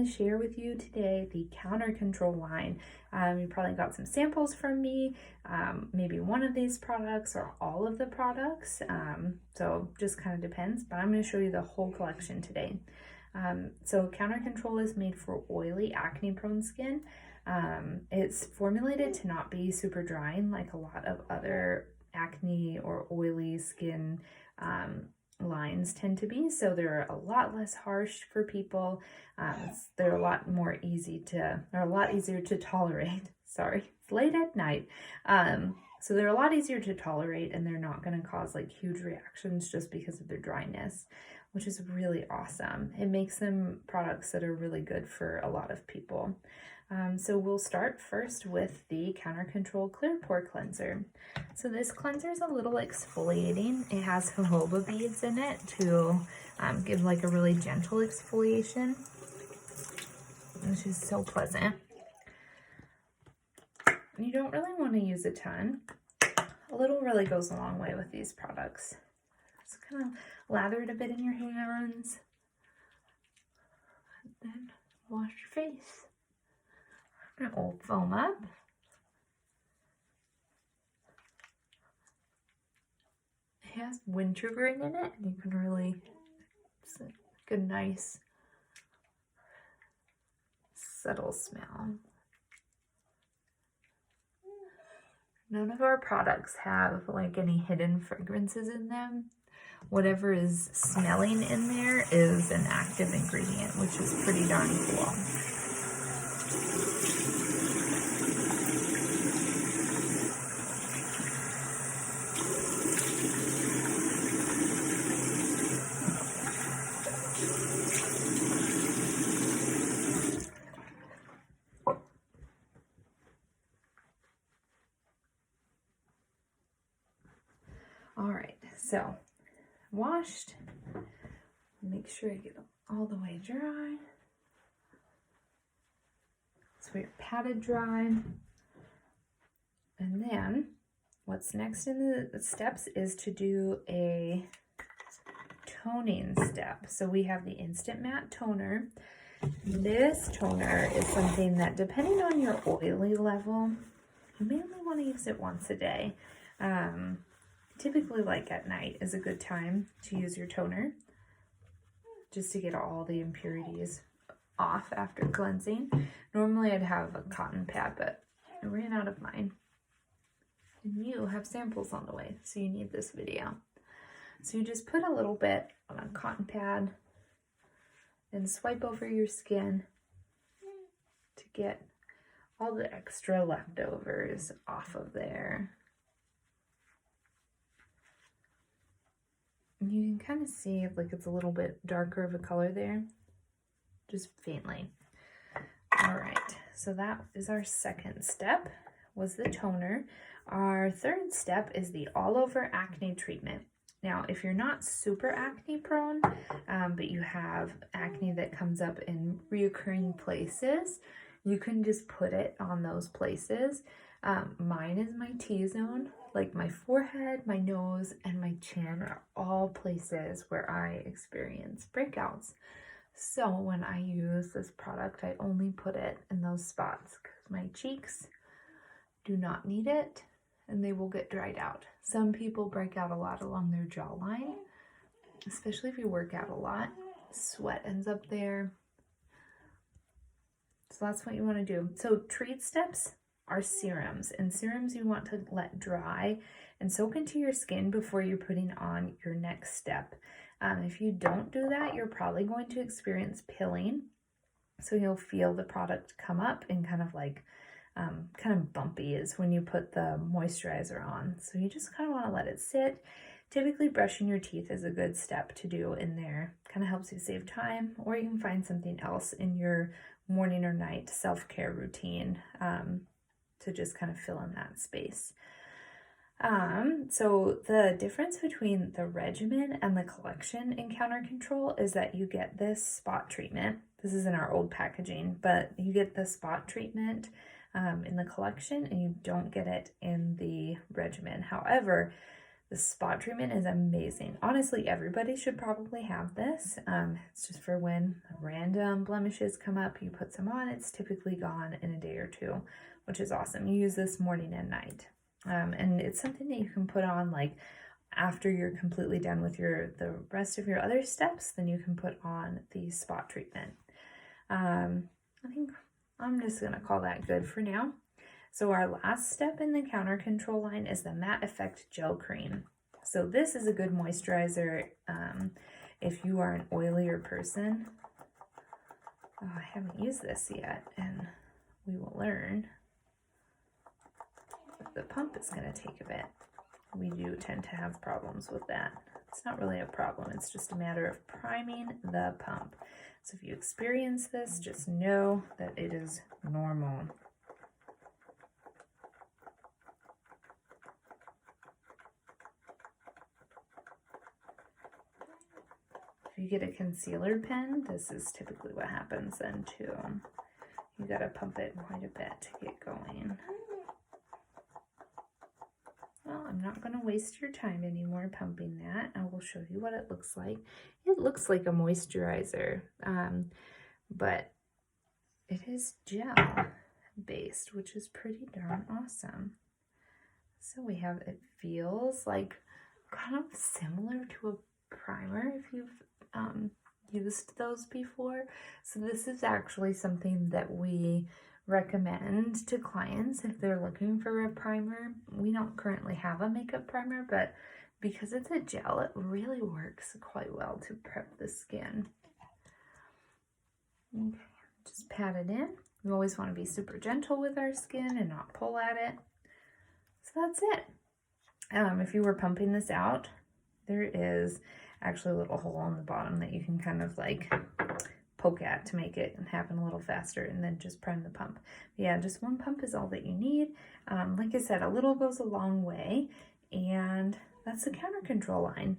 to share with you today the Countercontrol line. You probably got some samples from me, maybe one of these products or all of the products. So just kind of depends, but I'm going to show you the whole collection today. So Countercontrol is made for oily, acne-prone skin. It's formulated to not be super drying like a lot of other acne or oily skin lines tend to be, so they're a lot less harsh for people. They're a lot easier to tolerate. Sorry, it's late at night. So they're a lot easier to tolerate, and they're not going to cause like huge reactions just because of their dryness, which is really awesome. It makes them products that are really good for a lot of people. So we'll start first with the Countercontrol Clear Pore Cleanser. So this cleanser is a little exfoliating. It has jojoba beads in it to give like a really gentle exfoliation, which is so pleasant. You don't really want to use a ton. A little really goes a long way with these products. Just kind of lather it a bit in your hands, and then wash your face. It will foam up. It has wintergreen in it, and you can really, it's like a nice subtle smell. None of our products have like any hidden fragrances in them. Whatever is smelling in there is an active ingredient, which is pretty darn cool. All right, so washed, make sure I get all the way dry. So you're patted dry. And then what's next in the steps is to do a toning step. So we have the Instant Matte Toner. This toner is something that, depending on your oily level, you may only want to use it once a day. Typically, like at night is a good time to use your toner, just to get all the impurities off after cleansing. Normally I'd have a cotton pad, but I ran out of mine. And you have samples on the way, so you need this video. So you just put a little bit on a cotton pad and swipe over your skin to get all the extra leftovers off of there. You can kind of see like it's a little bit darker of a color there, just faintly. All right, so that is our second step, was the toner. Our third step is the all over acne treatment. Now, if you're not super acne prone, but you have acne that comes up in reoccurring places, you can just put it on those places. Mine is my T-zone, like my forehead, my nose, and my chin are all places where I experience breakouts. So when I use this product, I only put it in those spots because my cheeks do not need it and they will get dried out. Some people break out a lot along their jawline, especially if you work out a lot. Sweat ends up there. So that's what you want to do. So treat steps are serums, and serums you want to let dry and soak into your skin before you're putting on your next step. If you don't do that, you're probably going to experience pilling. So you'll feel the product come up and kind of like kind of bumpy is when you put the moisturizer on. So you just kind of want to let it sit. Typically brushing your teeth is a good step to do in there. Kind of helps you save time, or you can find something else in your morning or night self-care routine to just kind of fill in that space. So the difference between the regimen and the collection in Countercontrol is that you get this spot treatment. This is in our old packaging, but you get the spot treatment in the collection and you don't get it in the regimen. However, The spot treatment is amazing. Honestly, everybody should probably have this. It's just for when random blemishes come up, you put some on, it's typically gone in a day or two, which is awesome. You use this morning and night. And it's something that you can put on like after you're completely done with the rest of your other steps, then you can put on the spot treatment. I think I'm just gonna call that good for now. So our last step in the Countercontrol line is the Matte Effect Gel Cream. So this is a good moisturizer if you are an oilier person. Oh, I haven't used this yet, and we will learn. But the pump is going to take a bit. We do tend to have problems with that. It's not really a problem, it's just a matter of priming the pump. So if you experience this, just know that it is normal. If you get a concealer pen, this is typically what happens then too. You gotta pump it quite a bit to get going. Well, I'm not gonna waste your time anymore pumping that. I will show you what it looks like. It looks like a moisturizer, but it is gel based, which is pretty darn awesome. So we have, it feels like kind of similar to a primer if you've used those before. So this is actually something that we recommend to clients if they're looking for a primer. We don't currently have a makeup primer, but because it's a gel, it really works quite well to prep the skin. Okay, just pat it in. We always want to be super gentle with our skin and not pull at it. So that's it. If you were pumping this out, there is actually a little hole in the bottom that you can kind of like poke at to make it happen a little faster, and then just prime the pump. Yeah, just one pump is all that you need. Like I said, a little goes a long way, and that's the Countercontrol line.